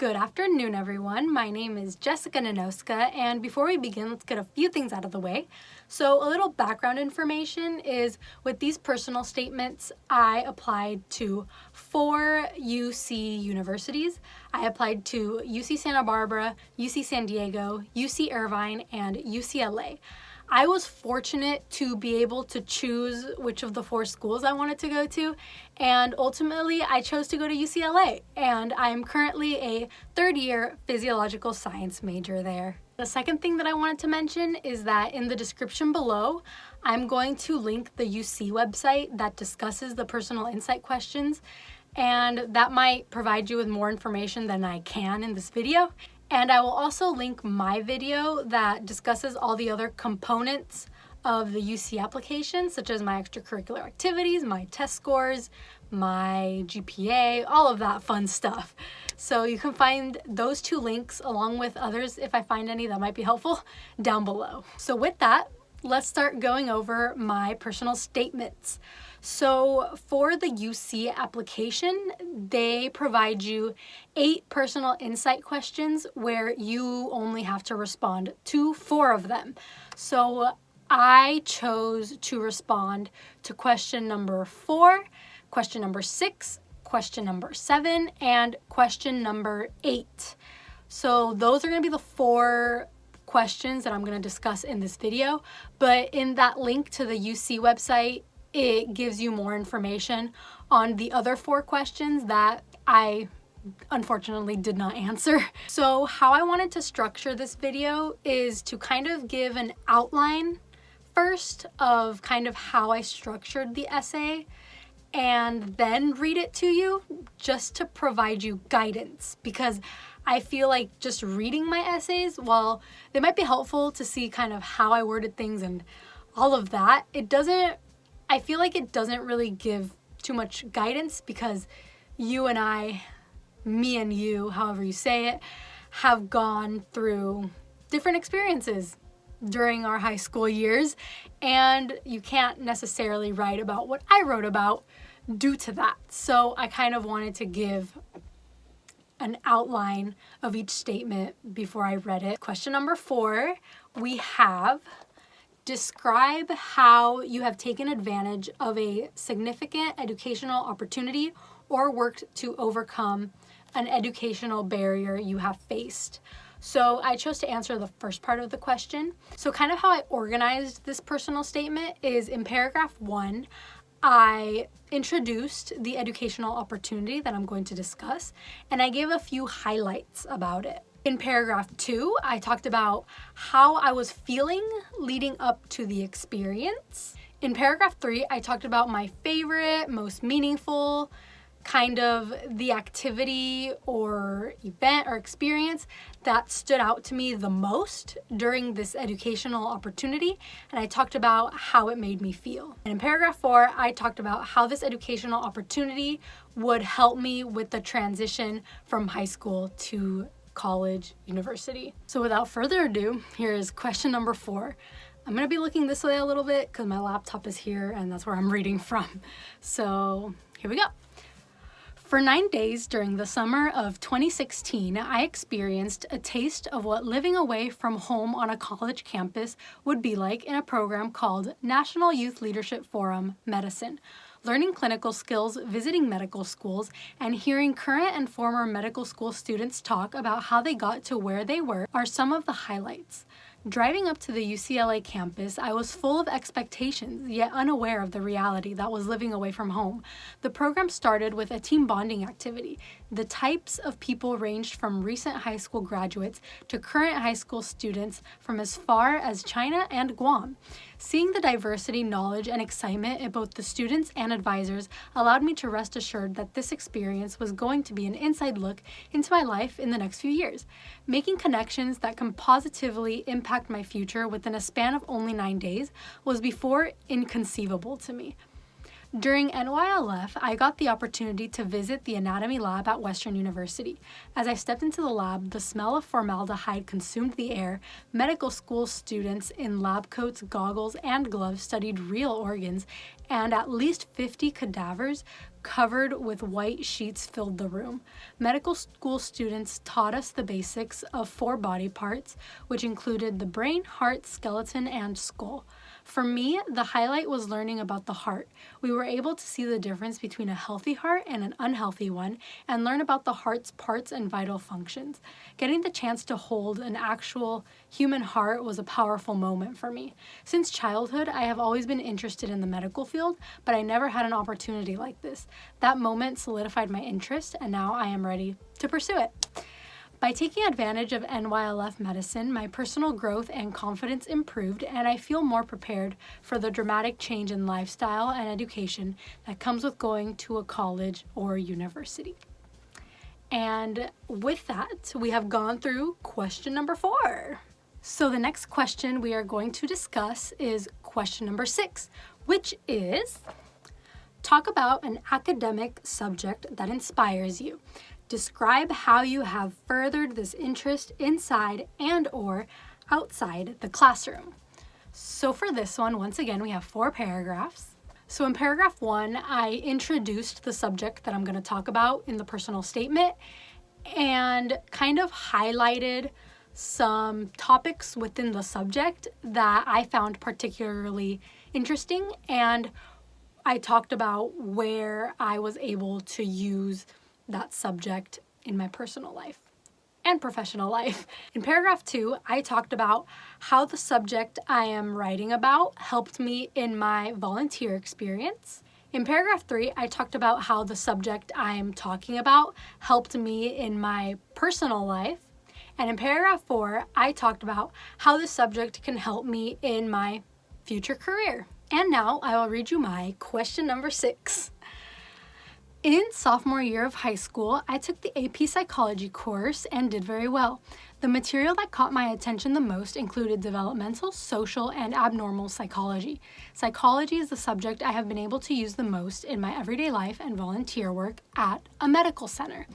Good afternoon, everyone. My name is Jessica Nanoska, and before we begin, let's get a few things out of the way. So a little background information is with these personal statements, I applied to 4 UC universities. I applied to UC Santa Barbara, UC San Diego, UC Irvine, and UCLA. I was fortunate to be able to choose which of the 4 schools I wanted to go to, and ultimately I chose to go to UCLA, and I'm currently a third-year physiological science major there. The second thing that I wanted to mention is that in the description below, I'm going to link the UC website that discusses the personal insight questions, and that might provide you with more information than I can in this video. And I will also link my video that discusses all the other components of the UC application, such as my extracurricular activities, my test scores, my GPA, all of that fun stuff. So you can find those 2 links along with others, if I find any that might be helpful, down below. So with that, let's start going over my personal statements. So for the UC application, they provide you 8 personal insight questions where you only have to respond to 4 of them. So I chose to respond to question number 4, question number 6, question number 7, and question number 8. So those are going to be the 4 questions that I'm going to discuss in this video, but in that link to the UC website, it gives you more information on the other 4 questions that I unfortunately did not answer. So how I wanted to structure this video is to kind of give an outline first of kind of how I structured the essay and then read it to you just to provide you guidance, because I feel like just reading my essays, while they might be helpful to see kind of how I worded things and all of that, I feel like it doesn't really give too much guidance, because you and I, me and you, however you say it, have gone through different experiences during our high school years, and you can't necessarily write about what I wrote about due to that. So I kind of wanted to give an outline of each statement before I read it. Question number 4, we have: describe how you have taken advantage of a significant educational opportunity or worked to overcome an educational barrier you have faced. So I chose to answer the first part of the question. So kind of how I organized this personal statement is in paragraph 1, I introduced the educational opportunity that I'm going to discuss, and I gave a few highlights about it. In paragraph 2, I talked about how I was feeling leading up to the experience. In paragraph 3, I talked about my favorite, most meaningful, kind of the activity or event or experience that stood out to me the most during this educational opportunity, and I talked about how it made me feel. And in paragraph 4, I talked about how this educational opportunity would help me with the transition from high school to college, university. So without further ado, here is question number 4. I'm going to be looking this way a little bit because my laptop is here and that's where I'm reading from. So here we go. For 9 days during the summer of 2016, I experienced a taste of what living away from home on a college campus would be like in a program called National Youth Leadership Forum Medicine. Learning clinical skills, visiting medical schools, and hearing current and former medical school students talk about how they got to where they were are some of the highlights. Driving up to the UCLA campus, I was full of expectations, yet unaware of the reality that was living away from home. The program started with a team bonding activity. The types of people ranged from recent high school graduates to current high school students from as far as China and Guam. Seeing the diversity, knowledge, and excitement in both the students and advisors allowed me to rest assured that this experience was going to be an inside look into my life in the next few years. Making connections that can positively impact my future within a span of only 9 days was before inconceivable to me. During NYLF, I got the opportunity to visit the anatomy lab at Western University. As I stepped into the lab, the smell of formaldehyde consumed the air. Medical school students in lab coats, goggles, and gloves studied real organs, and at least 50 cadavers covered with white sheets filled the room. Medical school students taught us the basics of 4 body parts, which included the brain, heart, skeleton, and skull. For me, the highlight was learning about the heart. We were able to see the difference between a healthy heart and an unhealthy one and learn about the heart's parts and vital functions. Getting the chance to hold an actual human heart was a powerful moment for me. Since childhood, I have always been interested in the medical field, but I never had an opportunity like this. That moment solidified my interest, and now I am ready to pursue it. By taking advantage of NYLF medicine, my personal growth and confidence improved, and I feel more prepared for the dramatic change in lifestyle and education that comes with going to a college or university. And with that, we have gone through question number 4. So the next question we are going to discuss is question number 6, which is, talk about an academic subject that inspires you. Describe how you have furthered this interest inside and or outside the classroom. So for this one, once again, we have 4 paragraphs. So in paragraph 1, I introduced the subject that I'm going to talk about in the personal statement and kind of highlighted some topics within the subject that I found particularly interesting, and I talked about where I was able to use that subject in my personal life and professional life. In paragraph 2, I talked about how the subject I am writing about helped me in my volunteer experience. In paragraph 3, I talked about how the subject I'm talking about helped me in my personal life. And in paragraph 4, I talked about how the subject can help me in my future career. And now I will read you my question number 6. In sophomore year of high school, I took the AP Psychology course and did very well. The material that caught my attention the most included developmental, social, and abnormal psychology. Psychology is the subject I have been able to use the most in my everyday life and volunteer work at a medical center.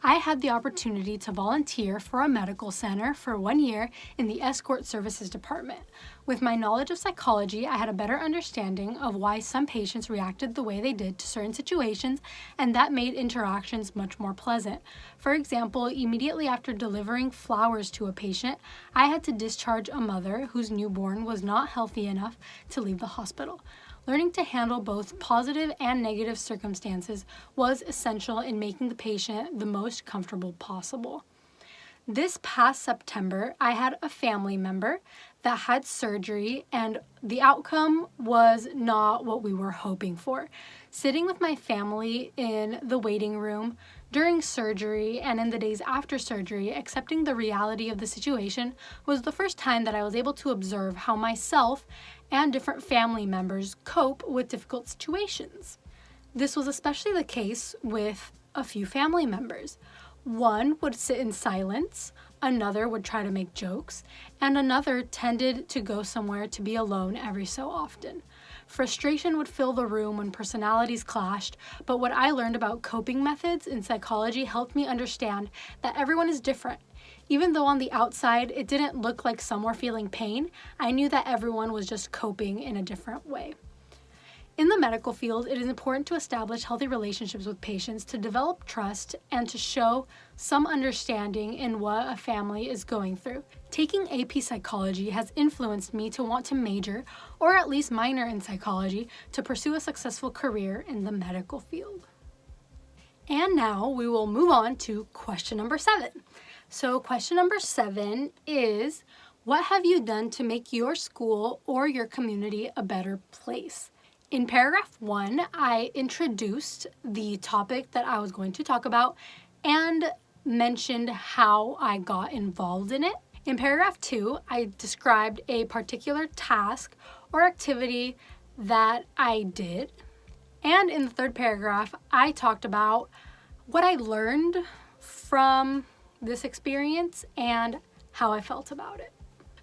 I had the opportunity to volunteer for a medical center for 1 year in the escort services department. With my knowledge of psychology, I had a better understanding of why some patients reacted the way they did to certain situations, and that made interactions much more pleasant. For example, immediately after delivering flowers to a patient, I had to discharge a mother whose newborn was not healthy enough to leave the hospital. Learning to handle both positive and negative circumstances was essential in making the patient the most comfortable possible. This past September, I had a family member that had surgery, and the outcome was not what we were hoping for. Sitting with my family in the waiting room during surgery and in the days after surgery, accepting the reality of the situation was the first time that I was able to observe how myself and different family members cope with difficult situations. This was especially the case with a few family members. One would sit in silence, another would try to make jokes, and another tended to go somewhere to be alone every so often. Frustration would fill the room when personalities clashed, but what I learned about coping methods in psychology helped me understand that everyone is different. Even though on the outside it didn't look like some were feeling pain, I knew that everyone was just coping in a different way. In the medical field, it is important to establish healthy relationships with patients, to develop trust, and to show some understanding in what a family is going through. Taking AP Psychology has influenced me to want to major, or at least minor in psychology, to pursue a successful career in the medical field. And now we will move on to question number 7. So question number 7 is, what have you done to make your school or your community a better place? In paragraph 1, I introduced the topic that I was going to talk about and mentioned how I got involved in it. In paragraph 2, I described a particular task or activity that I did. And in the third paragraph, I talked about what I learned from this experience and how I felt about it.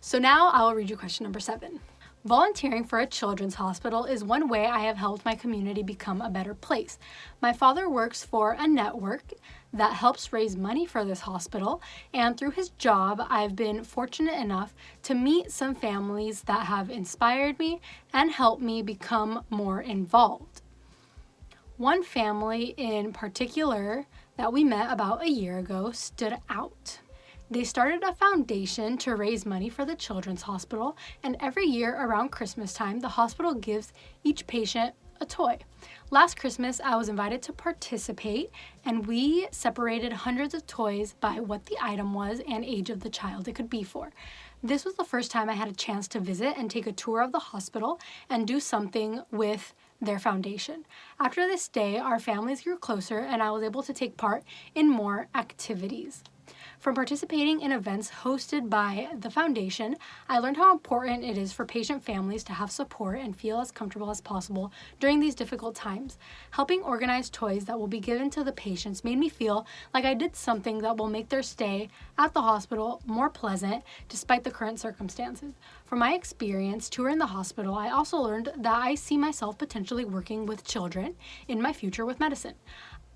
So now I will read you question number 7. Volunteering for a children's hospital is one way I have helped my community become a better place. My father works for a network that helps raise money for this hospital, and through his job, I've been fortunate enough to meet some families that have inspired me and helped me become more involved. One family in particular that we met about a year ago stood out. They started a foundation to raise money for the children's hospital, and every year around Christmas time, the hospital gives each patient a toy. Last Christmas, I was invited to participate, and we separated hundreds of toys by what the item was and age of the child it could be for. This was the first time I had a chance to visit and take a tour of the hospital and do something with their foundation. After this day, our families grew closer, and I was able to take part in more activities. From participating in events hosted by the foundation, I learned how important it is for patient families to have support and feel as comfortable as possible during these difficult times. Helping organize toys that will be given to the patients made me feel like I did something that will make their stay at the hospital more pleasant despite the current circumstances. From my experience touring the hospital, I also learned that I see myself potentially working with children in my future with medicine.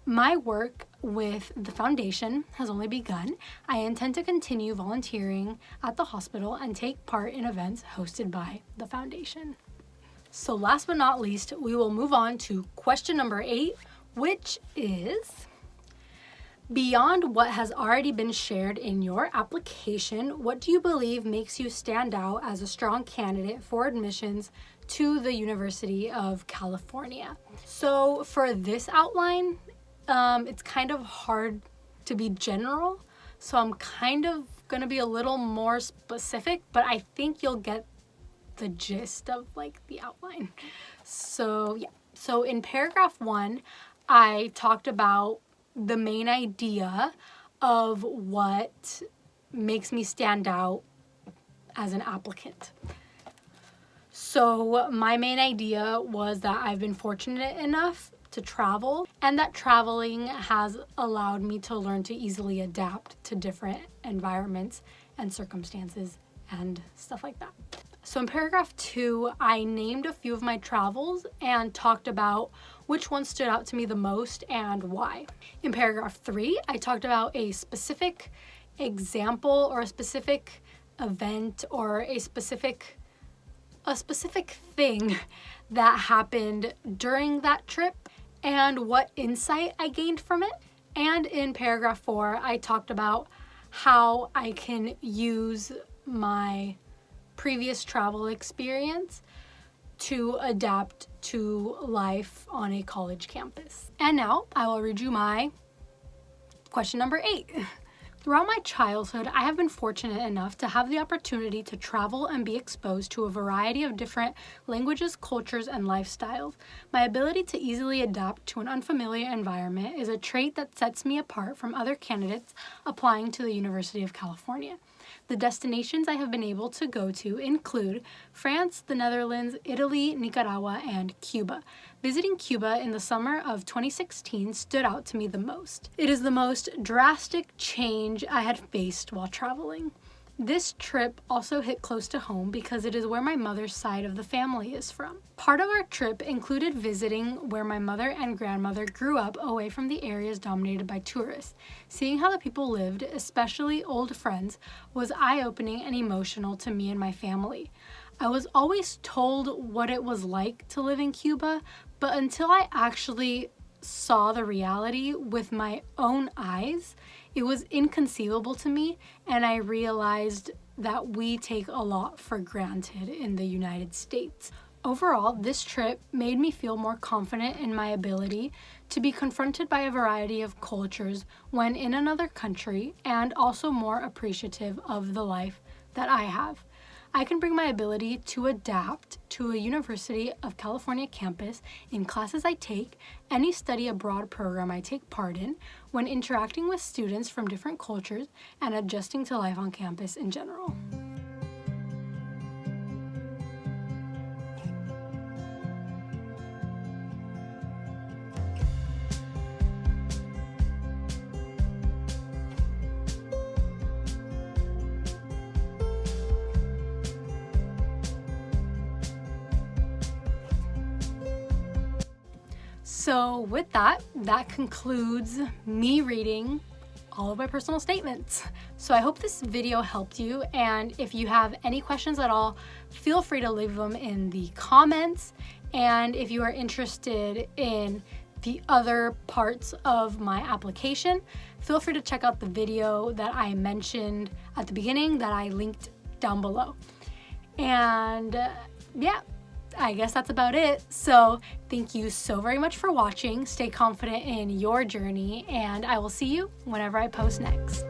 My work with the foundation has only begun. I intend to continue volunteering at the hospital and take part in events hosted by the foundation. So last but not least, we will move on to question number 8, which is, beyond what has already been shared in your application, what do you believe makes you stand out as a strong candidate for admissions to the University of California? So for this outline, it's kind of hard to be general, so I'm kind of going to be a little more specific, but I think you'll get the gist of the outline. So in paragraph 1, I talked about the main idea of what makes me stand out as an applicant. So my main idea was that I've been fortunate enough to travel, and that traveling has allowed me to learn to easily adapt to different environments and circumstances and stuff like that. So in paragraph 2, I named a few of my travels and talked about which one stood out to me the most and why. In paragraph 3, I talked about a specific example or a specific event or a specific thing that happened during that trip and what insight I gained from it. And in paragraph 4, I talked about how I can use my previous travel experience to adapt to life on a college campus. And now I will read you my question number 8. Throughout my childhood, I have been fortunate enough to have the opportunity to travel and be exposed to a variety of different languages, cultures, and lifestyles. My ability to easily adapt to an unfamiliar environment is a trait that sets me apart from other candidates applying to the University of California. The destinations I have been able to go to include France, the Netherlands, Italy, Nicaragua, and Cuba. Visiting Cuba in the summer of 2016 stood out to me the most. It is the most drastic change I had faced while traveling. This trip also hit close to home because it is where my mother's side of the family is from. Part of our trip included visiting where my mother and grandmother grew up away from the areas dominated by tourists. Seeing how the people lived, especially old friends, was eye-opening and emotional to me and my family. I was always told what it was like to live in Cuba, but until I actually saw the reality with my own eyes, it was inconceivable to me, and I realized that we take a lot for granted in the United States. Overall, this trip made me feel more confident in my ability to be confronted by a variety of cultures when in another country, and also more appreciative of the life that I have. I can bring my ability to adapt to a University of California campus in classes I take, any study abroad program I take part in, when interacting with students from different cultures, and adjusting to life on campus in general. So with that concludes me reading all of my personal statements. So I hope this video helped you, and if you have any questions at all, feel free to leave them in the comments. And if you are interested in the other parts of my application, feel free to check out the video that I mentioned at the beginning that I linked down below. And yeah, I guess that's about it. So thank you so very much for watching. Stay confident in your journey, and I will see you whenever I post next.